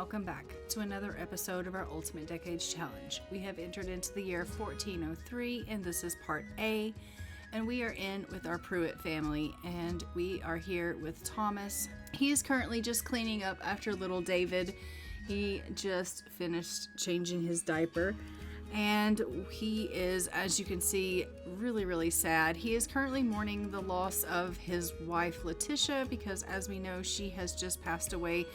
welcome back to another episode of our Ultimate Decades Challenge. We have entered into the year 1403, and this is part A, and we are in with our Pruitt family, and we are here with Thomas. He is currently just cleaning up after little David. He just finished changing his diaper, and he is, as you can see, really sad. He is currently mourning the loss of his wife Letitia because, as we know, she has just passed away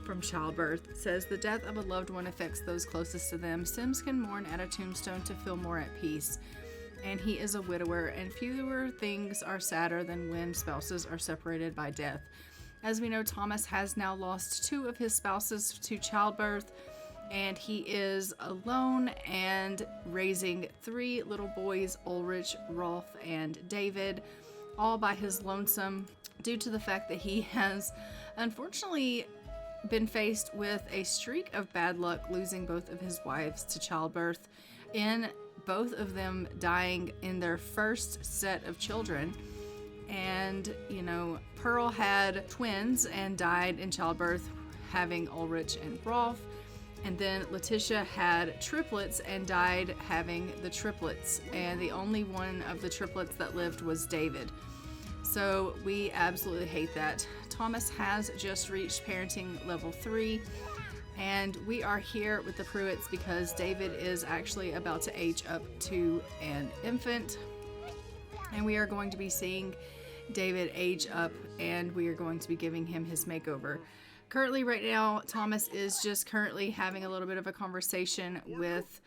from childbirth. It says the death of a loved one affects those closest to them. Sims can mourn at a tombstone to feel more at peace. And he is a widower, and fewer things are sadder than when spouses are separated by death. As we know, Thomas has now lost 2 of his spouses to childbirth, and he is alone and raising 3 little boys, Ulrich, Rolf, and David, all by his lonesome, due to the fact that he has unfortunately been faced with a streak of bad luck, losing both of his wives to childbirth, in both of them dying in their first set of children. And, you know, Pearl had twins and died in childbirth, having Ulrich and Rolf. And then Letitia had triplets and died having the triplets. And the only one of the triplets that lived was David. So we absolutely hate that. Thomas has just reached parenting level 3. And we are here with the Pruitts because David is actually about to age up to an infant. And we are going to be seeing David age up, and we are going to be giving him his makeover. Currently, right now, Thomas is just currently having a little bit of a conversation with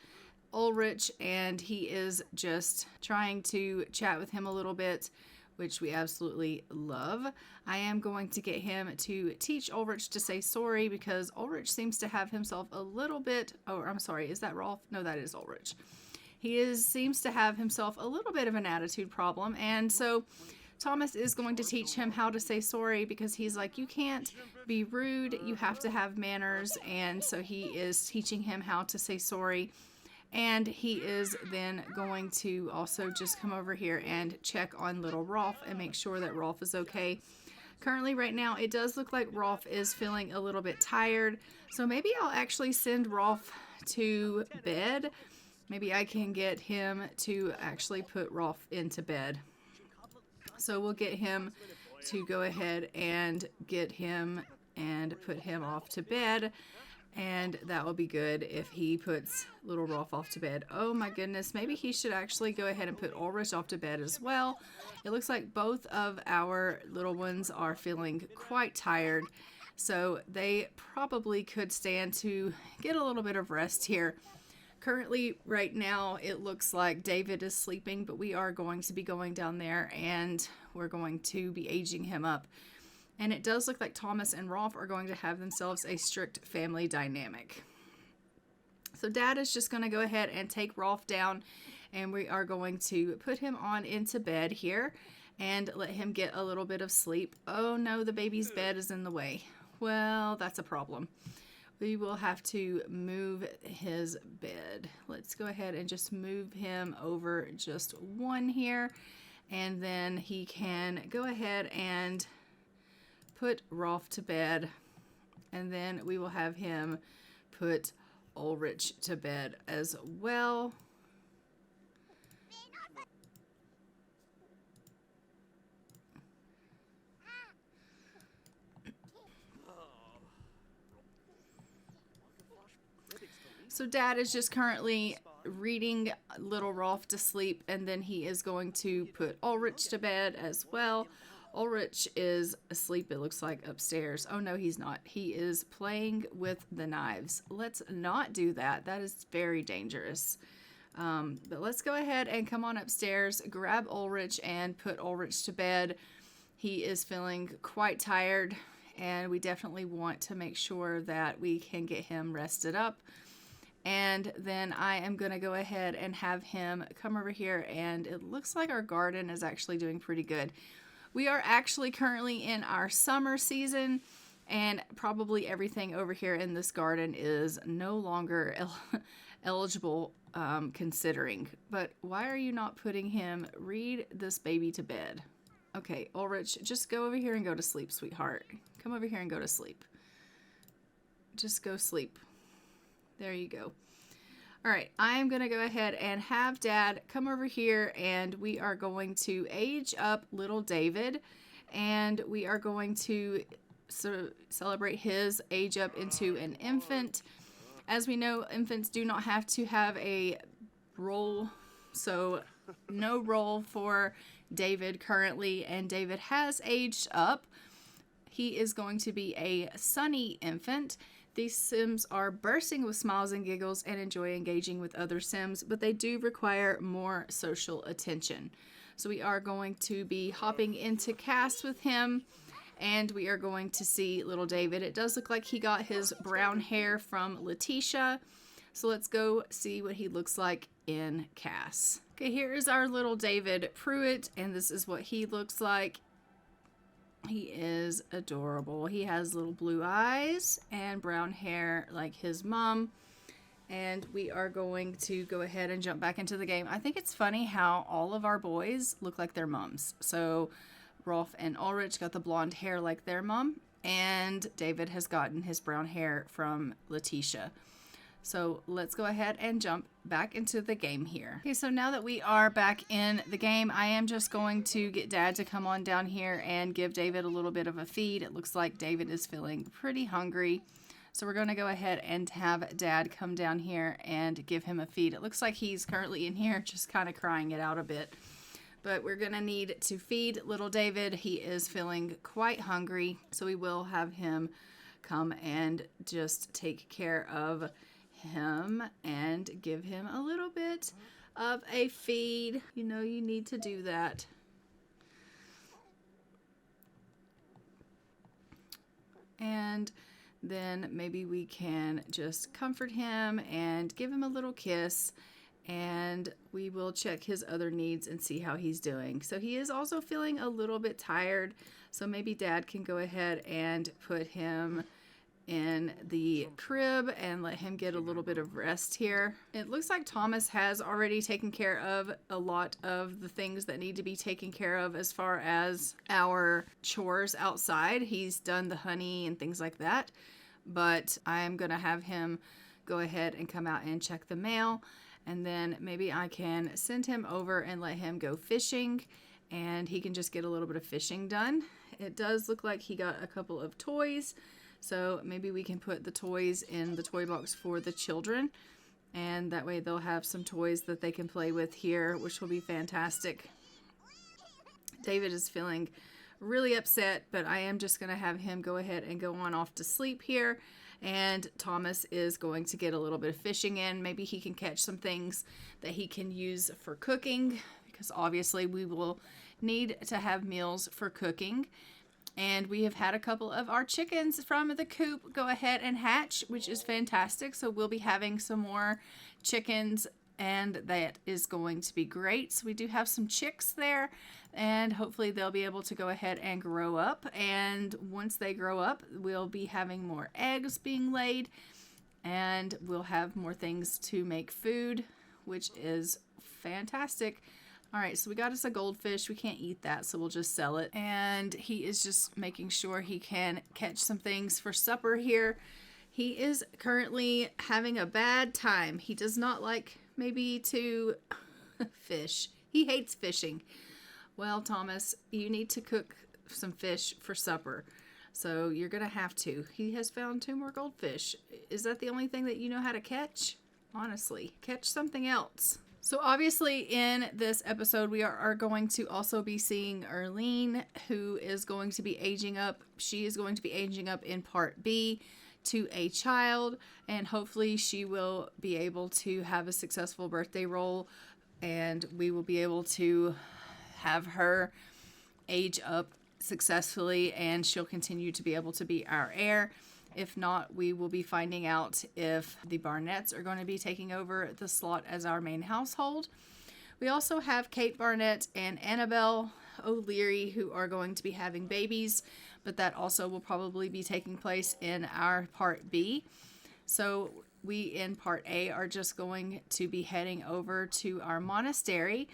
Ulrich, and he is just trying to chat with him a little bit, which we absolutely love. I am going to get him to teach Ulrich to say sorry because Ulrich seems to have himself a little bit, oh, I'm sorry, is that Rolf? No, that is Ulrich. He seems to have himself a little bit of an attitude problem, and so Thomas is going to teach him how to say sorry because he's like, you can't be rude, you have to have manners, and so he is teaching him how to say sorry. And he is then going to also just come over here and check on little Rolf and make sure that Rolf is okay. Currently, right now, it does look like Rolf is feeling a little bit tired. So maybe I'll actually send Rolf to bed. Maybe I can get him to actually put Rolf into bed. So we'll get him to go ahead and get him and put him off to bed. And that will be good if he puts little Rolf off to bed. Oh my goodness, maybe he should actually go ahead and put Ulrich off to bed as well. It looks like both of our little ones are feeling quite tired, so they probably could stand to get a little bit of rest here. Currently, right now, it looks like David is sleeping, but we are going to be going down there and we're going to be aging him up. And it does look like Thomas and Rolf are going to have themselves a strict family dynamic. So Dad is just going to go ahead and take Rolf down, and we are going to put him on into bed here and let him get a little bit of sleep. Oh no, the baby's bed is in the way. Well, that's a problem. We will have to move his bed. Let's go ahead and just move him over just one here, and then he can go ahead and put Rolf to bed, and then we will have him put Ulrich to bed as well. So Dad is just currently reading little Rolf to sleep, and then he is going to put Ulrich to bed as well. Ulrich is asleep, it looks like, upstairs. Oh no, he's not. He is playing with the knives. Let's not do that. That is very dangerous. But let's go ahead and come on upstairs, grab Ulrich, and put Ulrich to bed. He is feeling quite tired, and we definitely want to make sure that we can get him rested up. And then I am going to go ahead and have him come over here, and it looks like our garden is actually doing pretty good. We are actually currently in our summer season, and probably everything over here in this garden is no longer eligible considering. But why are you not putting him? Read this baby to bed. Okay, Ulrich, just go over here and go to sleep, sweetheart. Come over here and go to sleep. just go sleep. There you go. All right, I'm going to go ahead and have Dad come over here, and we are going to age up little David, and we are going to celebrate his age up into an infant. As we know, infants do not have to have a role, so no role for David currently, and David has aged up. He is going to be a sunny infant. These Sims are bursting with smiles and giggles and enjoy engaging with other Sims, but they do require more social attention. So we are going to be hopping into cast with him, and we are going to see little David. It does look like he got his brown hair from Letitia. So let's go see what he looks like in cast. Okay, here is our little David Pruitt, and this is what he looks like. He is adorable. He has little blue eyes and brown hair like his mom. And we are going to go ahead and jump back into the game. I think it's funny how all of our boys look like their moms. So Rolf and Ulrich got the blonde hair like their mom, and David has gotten his brown hair from Letitia. So let's go ahead and jump back into the game here. Okay, so now that we are back in the game, I am just going to get Dad to come on down here and give David a little bit of a feed. It looks like David is feeling pretty hungry. So we're going to go ahead and have Dad come down here and give him a feed. It looks like he's currently in here just kind of crying it out a bit. But we're going to need to feed little David. He is feeling quite hungry. So we will have him come and just take care of him and give him a little bit of a feed. You know, you need to do that. And then maybe we can just comfort him and give him a little kiss, and we will check his other needs and see how he's doing. So he is also feeling a little bit tired, so maybe Dad can go ahead and put him in the crib and let him get a little bit of rest here. It looks like Thomas has already taken care of a lot of the things that need to be taken care of as far as our chores outside. He's done the honey and things like that, but I am gonna have him go ahead and come out and check the mail, and then maybe I can send him over and let him go fishing, and he can just get a little bit of fishing done. It does look like he got a couple of toys, so maybe we can put the toys in the toy box for the children, and that way they'll have some toys that they can play with here, which will be fantastic. David is feeling really upset, but I am just going to have him go ahead and go on off to sleep here, and Thomas is going to get a little bit of fishing in. Maybe he can catch some things that he can use for cooking, because obviously we will need to have meals for cooking. And we have had a couple of our chickens from the coop go ahead and hatch, which is fantastic. So we'll be having some more chickens, and that is going to be great. So we do have some chicks there, and hopefully they'll be able to go ahead and grow up. And once they grow up, we'll be having more eggs being laid, and we'll have more things to make food, which is fantastic. All right, so we got us a goldfish. We can't eat that, so we'll just sell it. And he is just making sure he can catch some things for supper here. He is currently having a bad time. He does not like maybe to fish. He hates fishing. Well, Thomas, you need to cook some fish for supper. So you're going to have to. He has found 2 more goldfish. Is that the only thing that you know how to catch? Honestly, catch something else. So obviously in this episode, we are going to also be seeing Arlene, who is going to be aging up. She is going to be aging up in part B to a child, and hopefully she will be able to have a successful birthday roll, and we will be able to have her age up successfully, and she'll continue to be able to be our heir. If not, we will be finding out if the Barnetts are going to be taking over the slot as our main household. We also have Kate Barnett and Annabelle O'Leary, who are going to be having babies, but that also will probably be taking place in our part B. So we in part A are just going to be heading over to our monastery,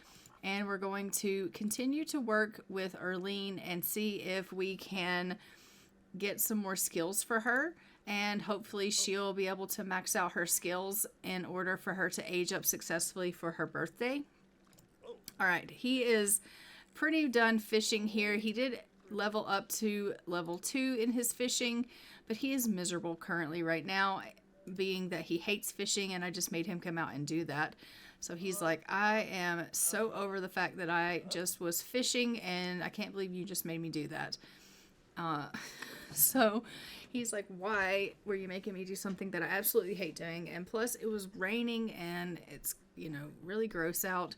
and we're going to continue to work with Arlene and see if we can get some more skills for her and hopefully she'll be able to max out her skills in order for her to age up successfully for her birthday. All right, he is pretty done fishing here. He did level up to level 2 in his fishing, but he is miserable currently right now, being that he hates fishing, and I just made him come out and do that. So he's like, I am so over the fact that I just was fishing, and I can't believe you just made me do that. So he's like, why were you making me do something that I absolutely hate doing? And plus it was raining and it's, you know, really gross out.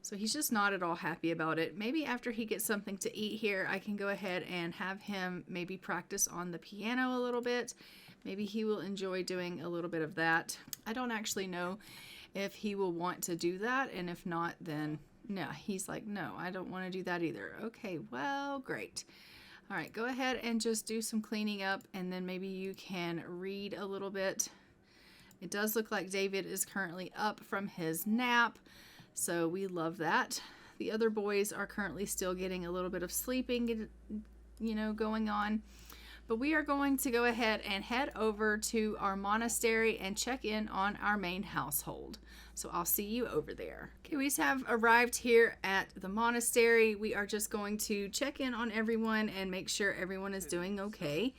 So he's just not at all happy about it. Maybe after he gets something to eat here, I can go ahead and have him maybe practice on the piano a little bit. Maybe he will enjoy doing a little bit of that. I don't actually know if he will want to do that. And if not, then no, he's like, no, I don't want to do that either. Okay, well, great. All right, go ahead and just do some cleaning up, and then maybe you can read a little bit. It does look like David is currently up from his nap, so we love that. The other boys are currently still getting a little bit of sleeping, you know, going on. But we are going to go ahead and head over to our monastery and check in on our main household. So I'll see you over there. Okay, we have arrived here at the monastery. We are just going to check in on everyone and make sure everyone is doing okay.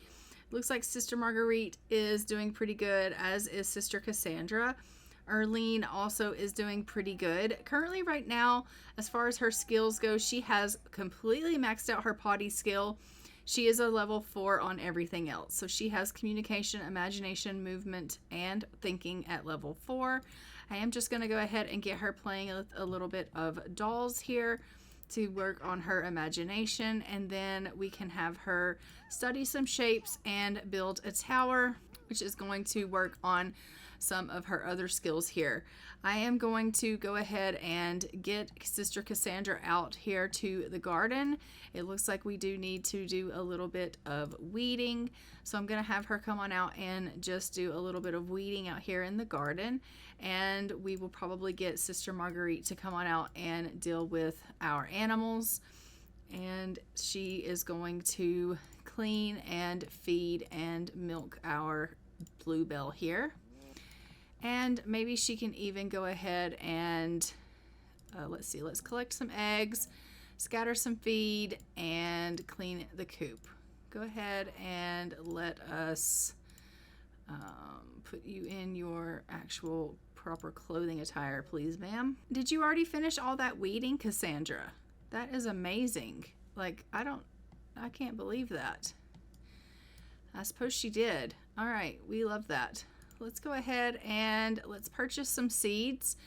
Looks like Sister Marguerite is doing pretty good, as is Sister Cassandra. Arlene also is doing pretty good. Currently right now, as far as her skills go, she has completely maxed out her potty skill. She is a level 4 on everything else. So she has communication, imagination, movement, and thinking at level 4. I am just going to go ahead and get her playing a little bit of dolls here to work on her imagination, and then we can have her study some shapes and build a tower, which is going to work on some of her other skills here. I am going to go ahead and get Sister Cassandra out here to the garden. It looks like we do need to do a little bit of weeding, so I'm going to have her come on out and just do a little bit of weeding out here in the garden, and we will probably get Sister Marguerite to come on out and deal with our animals, and she is going to clean and feed and milk our bluebell here. And maybe she can even go ahead and, let's collect some eggs, scatter some feed, and clean the coop. Go ahead and let us put you in your actual proper clothing attire, please, ma'am. Did you already finish all that weeding, Cassandra? That is amazing. Like, I can't believe that. I suppose she did. All right, we love that. Let's go ahead and let's purchase some seeds.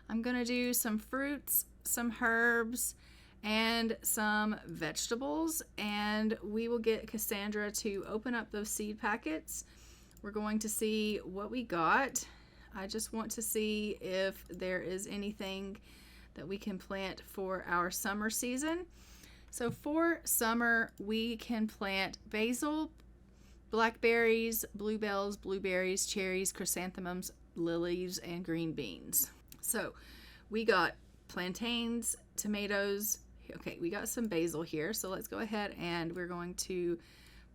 I'm going to do some fruits, some herbs, and some vegetables, and we will get Cassandra to open up those seed packets. We're going to see what we got. I just want to see if there is anything that we can plant for our summer season. So for summer, we can plant basil, blackberries, bluebells, blueberries, cherries, chrysanthemums, lilies, and green beans. So we got plantains, tomatoes. Okay, we got some basil here. So let's go ahead and we're going to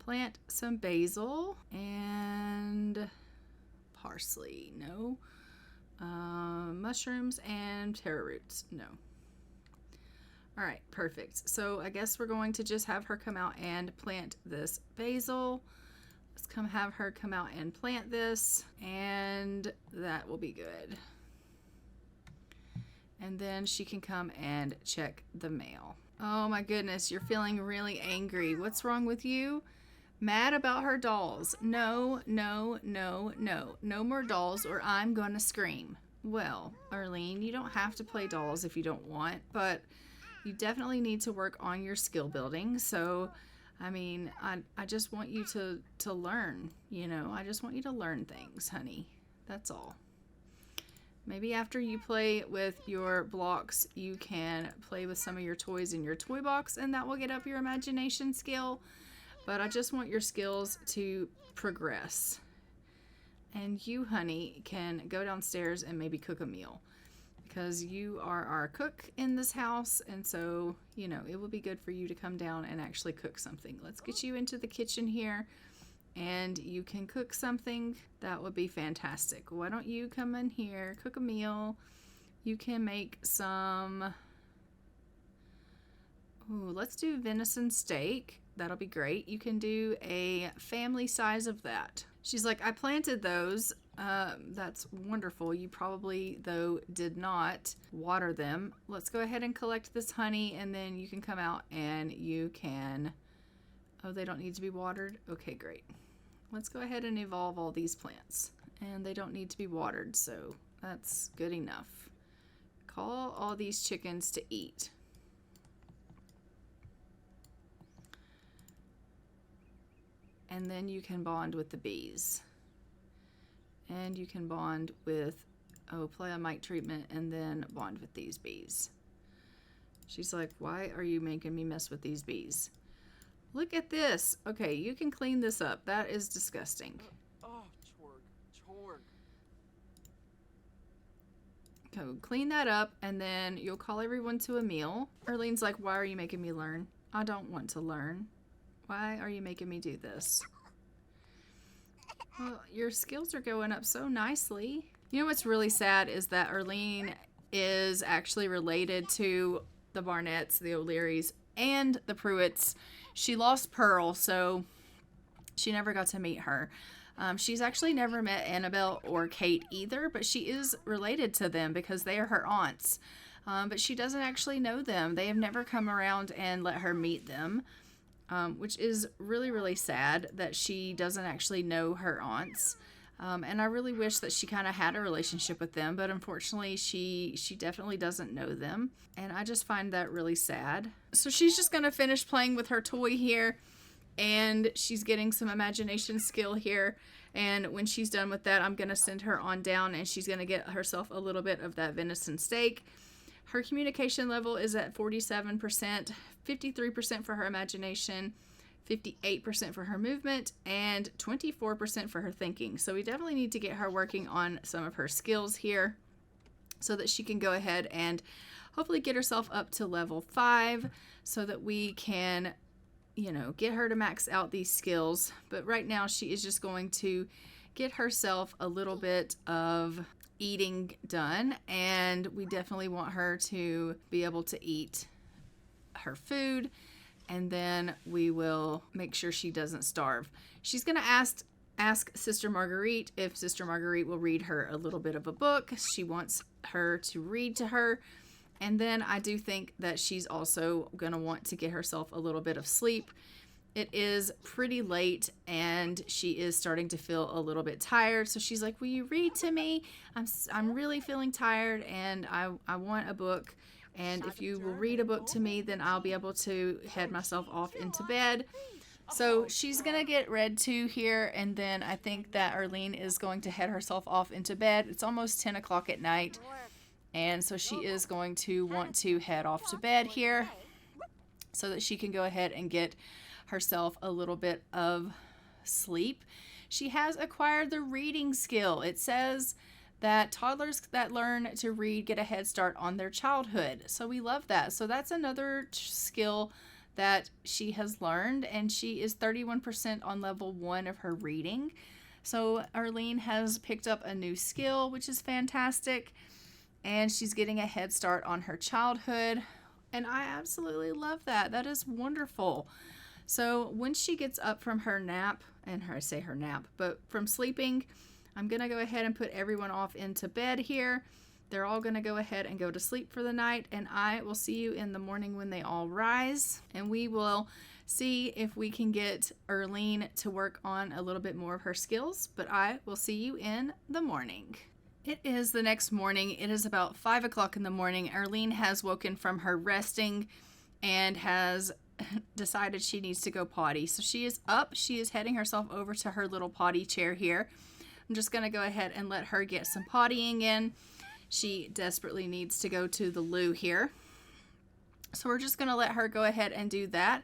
plant some basil and parsley. No. Mushrooms and taro roots. No. All right, perfect. So I guess we're going to just have her come out and plant this basil. Let's have her come out and plant this, and that will be good. And then she can come and check the mail. Oh my goodness, you're feeling really angry. What's wrong with you? Mad about her dolls. No, no, no, no. No more dolls or I'm gonna scream. Well, Arlene, you don't have to play dolls if you don't want, but you definitely need to work on your skill building. So I mean, I just want you to learn, you know. I just want you to learn things, honey. That's all. Maybe after you play with your blocks, you can play with some of your toys in your toy box, and that will get up your imagination skill. But I just want your skills to progress. And you, honey, can go downstairs and maybe cook a meal, because you are our cook in this house, and so, you know, it will be good for you to come down and actually cook something. Let's get you into the kitchen here and you can cook something, that would be fantastic. Why don't you come in here, cook a meal? You can make some, ooh, let's do venison steak. That'll be great. You can do a family size of that. She's like, I planted those. That's wonderful. You probably, though, did not water them. Let's go ahead and collect this honey, and then you can come out and you can... Oh, they don't need to be watered? Okay, great. Let's go ahead and evolve all these plants. And they don't need to be watered, so that's good enough. Call all these chickens to eat. And then you can bond with the bees. And you can bond with, apply a mite treatment and then bond with these bees. She's like, why are you making me mess with these bees? Look at this. Okay, you can clean this up. That is disgusting. Oh, chorg. So clean that up, and then you'll call everyone to a meal. Arlene's like, why are you making me learn? I don't want to learn. Why are you making me do this? Well, your skills are going up so nicely. You know what's really sad is that Arlene is actually related to the Barnetts, the O'Learys, and the Pruitts. She lost Pearl, so she never got to meet her. She's actually never met Annabelle or Kate either, but she is related to them because they are her aunts. But she doesn't actually know them. They have never come around and let her meet them. Which is really, really sad that she doesn't actually know her aunts. And I really wish that she kind of had a relationship with them, but unfortunately she definitely doesn't know them. And I just find that really sad. So she's just going to finish playing with her toy here, and she's getting some imagination skill here. And when she's done with that, I'm going to send her on down, and she's going to get herself a little bit of that venison steak. Her communication level is at 47%, 53% for her imagination, 58% for her movement, and 24% for her thinking. So we definitely need to get her working on some of her skills here so that she can go ahead and hopefully get herself up to level 5 so that we can, you know, get her to max out these skills. But right now she is just going to get herself a little bit of eating done, and we definitely want her to be able to eat her food, and then we will make sure she doesn't starve. She's going to ask Sister Marguerite if Sister Marguerite will read her a little bit of a book. She wants her to read to her, and then I do think that she's also going to want to get herself a little bit of sleep. It is pretty late, and she is starting to feel a little bit tired. So she's like, will you read to me? I'm really feeling tired, and I want a book. And if you will read a book to me, then I'll be able to head myself off into bed. So she's going to get read to here, and then I think that Arlene is going to head herself off into bed. It's almost 10 o'clock at night, and so she is going to want to head off to bed here so that she can go ahead and get herself a little bit of sleep. She has acquired the reading skill. It says that toddlers that learn to read get a head start on their childhood. So we love that. So that's another skill that she has learned, and she is 31% on level 1 of her reading. So Arlene has picked up a new skill, which is fantastic, and she's getting a head start on her childhood, and I absolutely love that. That is wonderful. So when she gets up from her nap, and I say her nap, but from sleeping, I'm going to go ahead and put everyone off into bed here. They're all going to go ahead and go to sleep for the night, and I will see you in the morning when they all rise, and we will see if we can get Arlene to work on a little bit more of her skills, but I will see you in the morning. It is the next morning. It is about 5 o'clock in the morning. Arlene has woken from her resting and has decided she needs to go potty. So she is up. She is heading herself over to her little potty chair here. I'm just going to go ahead and let her get some pottying in. She desperately needs to go to the loo here. So we're just going to let her go ahead and do that.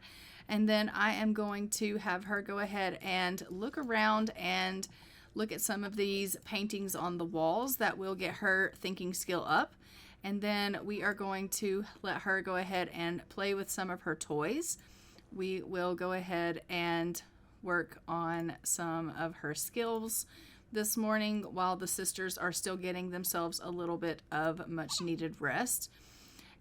And then I am going to have her go ahead and look around and look at some of these paintings on the walls that will get her thinking skill up. And then we are going to let her go ahead and play with some of her toys. We will go ahead and work on some of her skills this morning while the sisters are still getting themselves a little bit of much needed rest.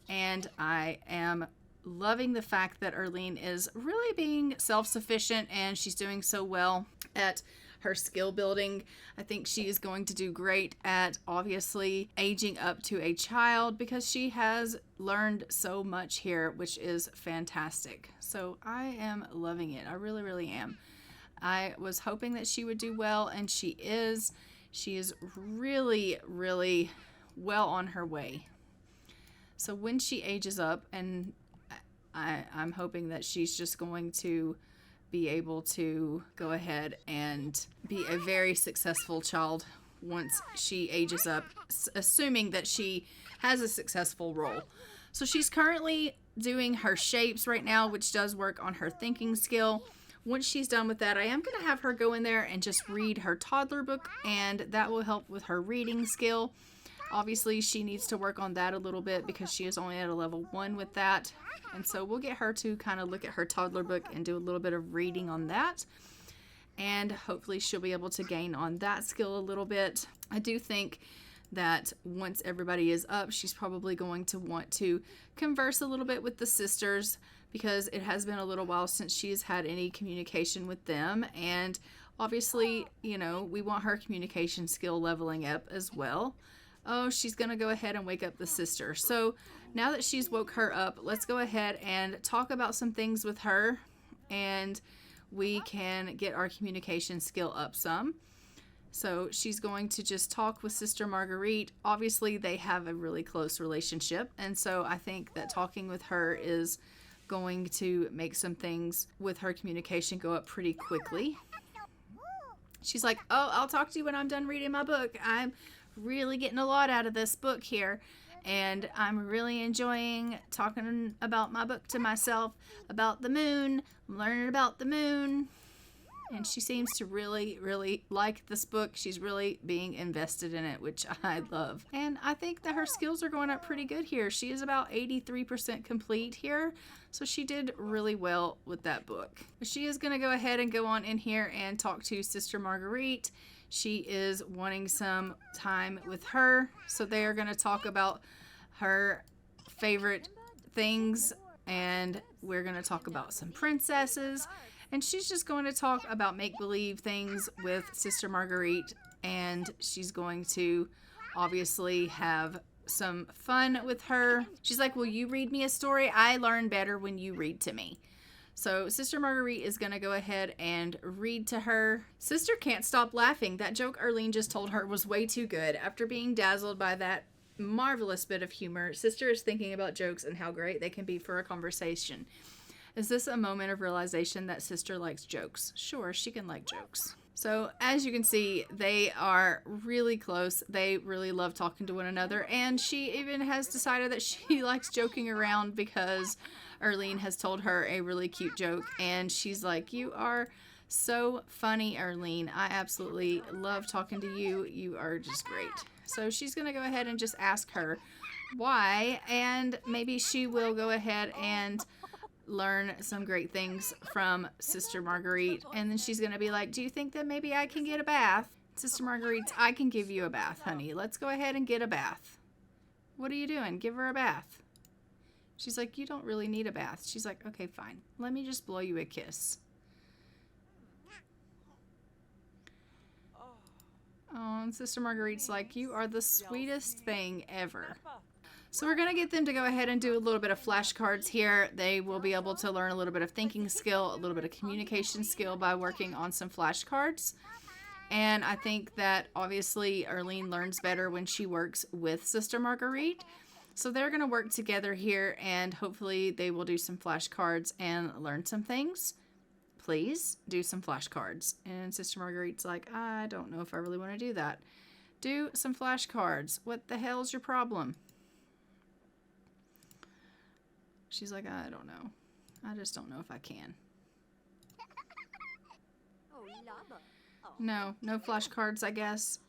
And I am loving the fact that Arlene is really being self-sufficient and she's doing so well at her skill building. I think she is going to do great at obviously aging up to a child because she has learned so much here, which is fantastic. So I am loving it. I really, really am. I was hoping that she would do well, and she is. She is really, really well on her way. So when she ages up, and I'm hoping that she's just going to be able to go ahead and be a very successful child once she ages up, assuming that she has a successful role. So she's currently doing her shapes right now, which does work on her thinking skill. Once she's done with that, I am going to have her go in there and just read her toddler book, and that will help with her reading skill. Obviously, she needs to work on that a little bit because she is only at a level 1 with that. And so we'll get her to kind of look at her toddler book and do a little bit of reading on that. And hopefully she'll be able to gain on that skill a little bit. I do think that once everybody is up, she's probably going to want to converse a little bit with the sisters because it has been a little while since she's had any communication with them. And obviously, you know, we want her communication skill leveling up as well. Oh, she's going to go ahead and wake up the sister. So now that she's woke her up, let's go ahead and talk about some things with her, and we can get our communication skill up some. So she's going to just talk with Sister Marguerite. Obviously, they have a really close relationship, and so I think that talking with her is going to make some things with her communication go up pretty quickly. She's like, oh, I'll talk to you when I'm done reading my book. I'm really getting a lot out of this book here, and I'm really enjoying talking about my book to myself about the moon. I'm learning about the moon, and she seems to really, really like this book. She's really being invested in it, which I love. And I think that her skills are going up pretty good here. She is about 83% complete here, so she did really well with that book. She is going to go ahead and go on in here and talk to Sister Marguerite. She is wanting some time with her, so they are going to talk about her favorite things, and we're going to talk about some princesses, and she's just going to talk about make-believe things with Sister Marguerite, and she's going to obviously have some fun with her. She's like, will you read me a story? I learn better when you read to me. So Sister Marguerite is going to go ahead and read to her. Sister can't stop laughing. That joke Arlene just told her was way too good. After being dazzled by that marvelous bit of humor, Sister is thinking about jokes and how great they can be for a conversation. Is this a moment of realization that Sister likes jokes? Sure, she can like jokes. So as you can see, they are really close. They really love talking to one another, and she even has decided that she likes joking around because Arlene has told her a really cute joke, and she's like, you are so funny, Arlene. I absolutely love talking to you. You are just great. So she's going to go ahead and just ask her why, and maybe she will go ahead and learn some great things from Sister Marguerite. And then she's going to be like, do you think that maybe I can get a bath? Sister Marguerite, I can give you a bath, honey. Let's go ahead and get a bath. What are you doing? Give her a bath. She's like, you don't really need a bath. She's like, okay, fine. Let me just blow you a kiss. Oh, and Sister Marguerite's like, you are the sweetest thing ever. So we're going to get them to go ahead and do a little bit of flashcards here. They will be able to learn a little bit of thinking skill, a little bit of communication skill by working on some flashcards. And I think that obviously Arlene learns better when she works with Sister Marguerite. So they're going to work together here, and hopefully they will do some flashcards and learn some things. Please do some flashcards. And Sister Marguerite's like, I don't know if I really want to do that. Do some flashcards. What the hell's your problem? She's like, I don't know. I just don't know if I can. No flashcards, I guess.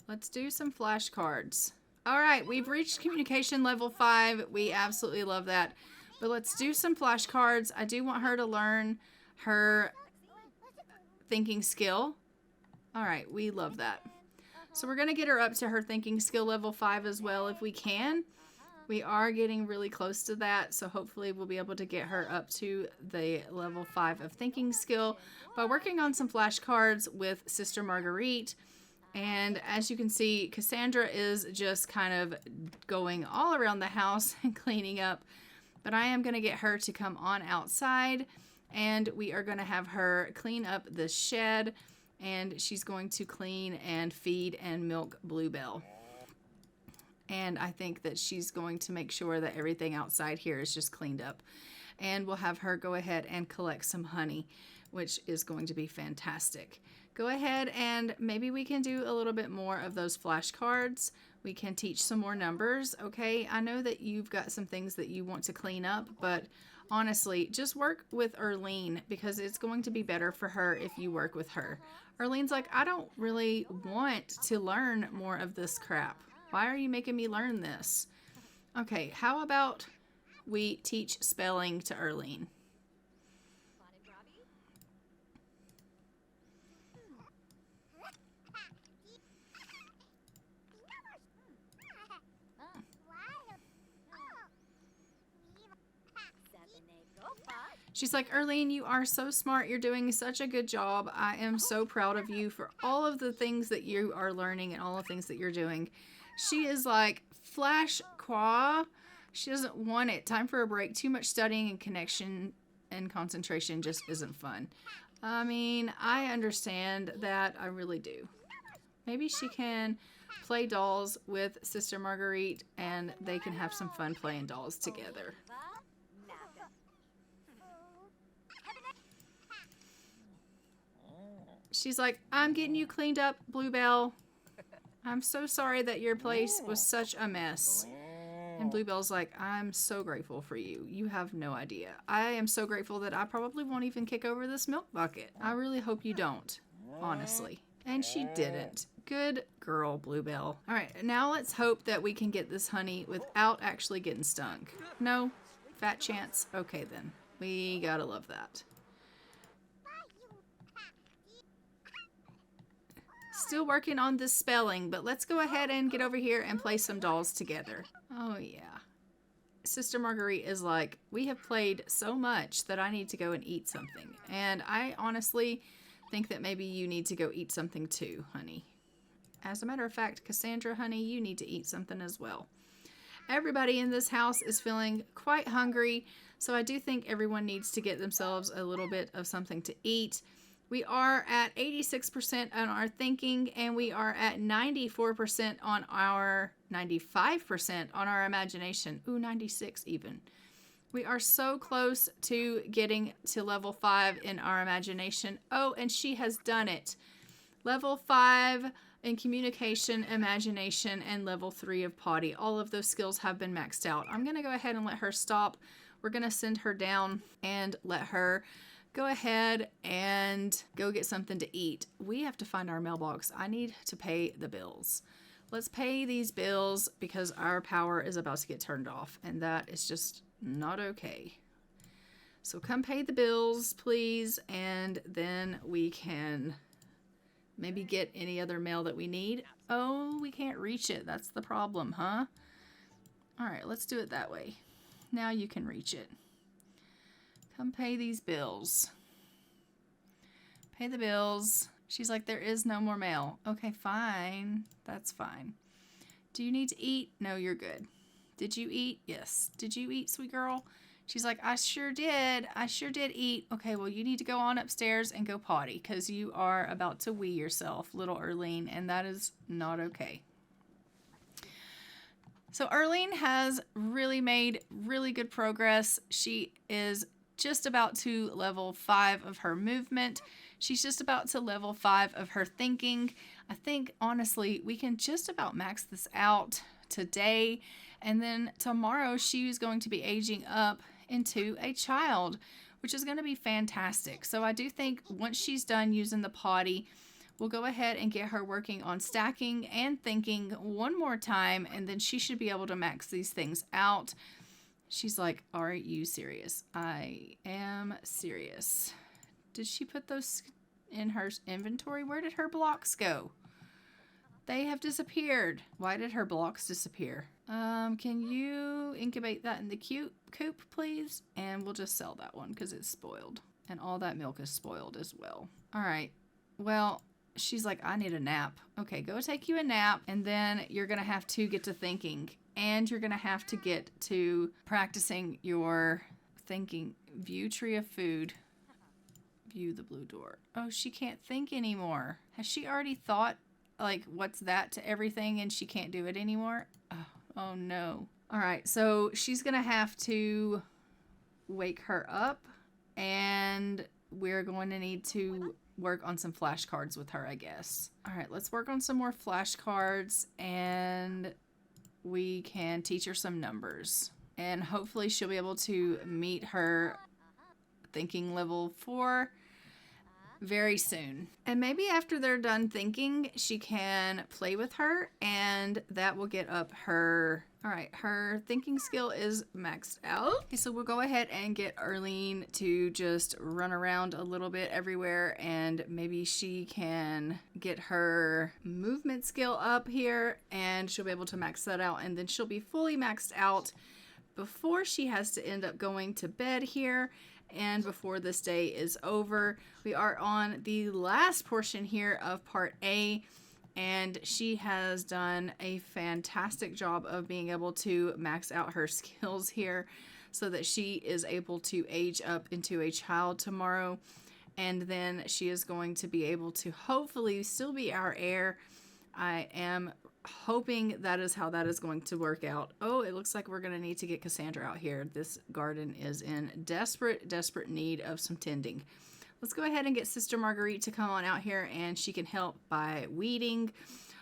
Let's do some flashcards. All right, we've reached communication level 5. We absolutely love that. But let's do some flashcards. I do want her to learn her thinking skill. All right, we love that. So we're going to get her up to her thinking skill level 5 as well if we can. We are getting really close to that, so hopefully we'll be able to get her up to the level 5 of thinking skill by working on some flashcards with Sister Marguerite. And as you can see, Cassandra is just kind of going all around the house and cleaning up. But I am going to get her to come on outside, and we are going to have her clean up the shed, and she's going to clean and feed and milk Bluebell. And I think that she's going to make sure that everything outside here is just cleaned up. And we'll have her go ahead and collect some honey, which is going to be fantastic. Go ahead and maybe we can do a little bit more of those flashcards. We can teach some more numbers, okay? I know that you've got some things that you want to clean up, but honestly, just work with Erlene because it's going to be better for her if you work with her. Erlene's like, I don't really want to learn more of this crap. Why are you making me learn this? Okay, how about we teach spelling to Erlene? She's like, Erlene, you are so smart. You're doing such a good job. I am so proud of you for all of the things that you are learning and all the things that you're doing. She is like, flash qua. She doesn't want it. Time for a break. Too much studying and connection and concentration just isn't fun. I mean, I understand that. I really do. Maybe she can play dolls with Sister Marguerite and they can have some fun playing dolls together. She's like, I'm getting you cleaned up, Bluebell. I'm so sorry that your place was such a mess. And Bluebell's like, I'm so grateful for you. You have no idea. I am so grateful that I probably won't even kick over this milk bucket. I really hope you don't, honestly. And she didn't. Good girl, Bluebell. All right, now let's hope that we can get this honey without actually getting stung. No? Fat chance? Okay then. We gotta love that. Still working on this spelling, but let's go ahead and get over here and play some dolls together. Oh yeah. Sister Marguerite is like, we have played so much that I need to go and eat something. And I honestly think that maybe you need to go eat something too, honey. As a matter of fact, Cassandra, honey, you need to eat something as well. Everybody in this house is feeling quite hungry, so I do think everyone needs to get themselves a little bit of something to eat. We are at 86% on our thinking, and we are at 94% on our 95% on our imagination. Ooh, 96 even. We are so close to getting to level 5 in our imagination. Oh, and she has done it. Level 5 in communication, imagination, and level 3 of potty. All of those skills have been maxed out. I'm going to go ahead and let her stop. We're going to send her down and let her go ahead and go get something to eat. We have to find our mailbox. I need to pay the bills. Let's pay these bills because our power is about to get turned off, and that is just not okay. So come pay the bills, please, and then we can maybe get any other mail that we need. Oh, we can't reach it. That's the problem, huh? All right, let's do it that way. Now you can reach it. Come pay these bills. Pay the bills. She's like, there is no more mail. Okay, fine. That's fine. Do you need to eat? No, you're good. Did you eat? Yes. Did you eat, sweet girl? She's like, I sure did. I sure did eat. Okay, well, you need to go on upstairs and go potty because you are about to wee yourself, little Erlene, and that is not okay. So Erlene has really made really good progress. She is just about to level 5 of her movement. She's just about to level 5 of her thinking. I think, honestly, we can just about max this out today. And then tomorrow, she's going to be aging up into a child, which is going to be fantastic. So I do think once she's done using the potty, we'll go ahead and get her working on stacking and thinking one more time, and then she should be able to max these things out. She's like, are you serious? I am serious. Did she put those in her inventory? Where did her blocks go? They have disappeared. Why did her blocks disappear? Can you incubate that in the coop, please? And we'll just sell that one because it's spoiled. And all that milk is spoiled as well. All right. Well, she's like, I need a nap. Okay, go take you a nap. And then you're going to have to get to thinking. And you're going to have to get to practicing your thinking. View tree of food. View the blue door. Oh, she can't think anymore. Has she already thought, like, what's that to everything and she can't do it anymore? Oh no. All right, so she's going to have to wake her up. And we're going to need to work on some flashcards with her, I guess. All right, let's work on some more flashcards and we can teach her some numbers. And hopefully she'll be able to meet her thinking level 4 very soon. And maybe after they're done thinking, she can play with her and that will get up her... All right, her thinking skill is maxed out. Okay, so we'll go ahead and get Arlene to just run around a little bit everywhere and maybe she can get her movement skill up here and she'll be able to max that out and then she'll be fully maxed out before she has to end up going to bed here and before this day is over. We are on the last portion here of part A. And she has done a fantastic job of being able to max out her skills here so that she is able to age up into a child tomorrow. And then she is going to be able to hopefully still be our heir. I am hoping that is how that is going to work out. Oh, it looks like we're going to need to get Cassandra out here. This garden is in desperate need of some tending. Let's go ahead and get Sister Marguerite to come on out here and she can help by weeding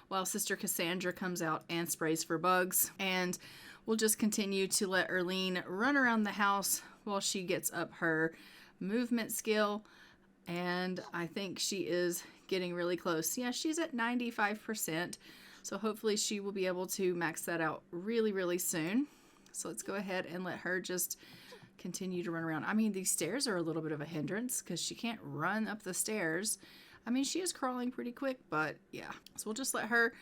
while Sister Cassandra comes out and sprays for bugs. And we'll just continue to let Arlene run around the house while she gets up her movement skill. And I think she is getting really close. Yeah, she's at 95%. So hopefully she will be able to max that out really soon. So let's go ahead and let her just continue to run around. I mean, these stairs are a little bit of a hindrance because she can't run up the stairs. I mean, she is crawling pretty quick, but yeah. So we'll just let her...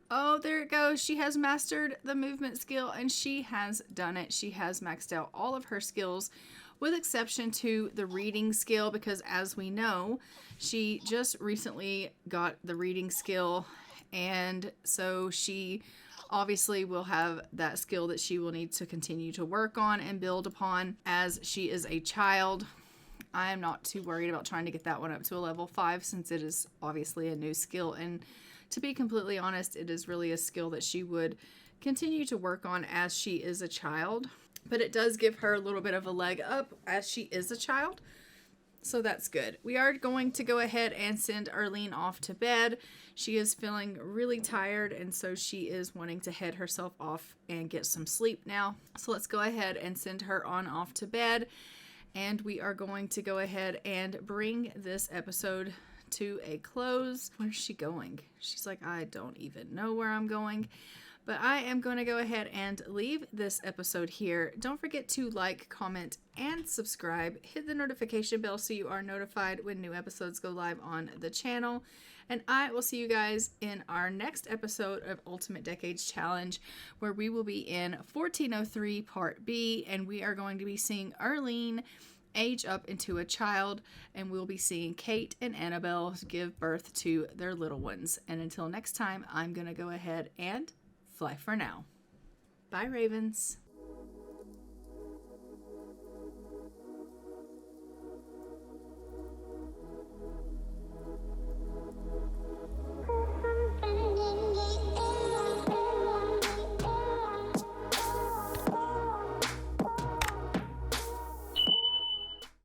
Oh, there it goes. She has mastered the movement skill and she has done it. She has maxed out all of her skills with exception to the reading skill because as we know, she just recently got the reading skill and so she obviously will have that skill that she will need to continue to work on and build upon as she is a child. I am not too worried about trying to get that one up to a level 5 since it is obviously a new skill. And to be completely honest, it is really a skill that she would continue to work on as she is a child. But it does give her a little bit of a leg up as she is a child. So that's good. We are going to go ahead and send Arlene off to bed. She is feeling really tired and so she is wanting to head herself off and get some sleep now. So let's go ahead and send her on off to bed. And we are going to go ahead and bring this episode to a close. Where's she going? She's like, I don't even know where I'm going. But I am going to go ahead and leave this episode here. Don't forget to like, comment, and subscribe. Hit the notification bell so you are notified when new episodes go live on the channel. And I will see you guys in our next episode of Ultimate Decades Challenge, where we will be in 1403 Part B, and we are going to be seeing Arlene age up into a child, and we'll be seeing Kate and Annabelle give birth to their little ones. And until next time, I'm going to go ahead and fly for now. Bye, Ravens.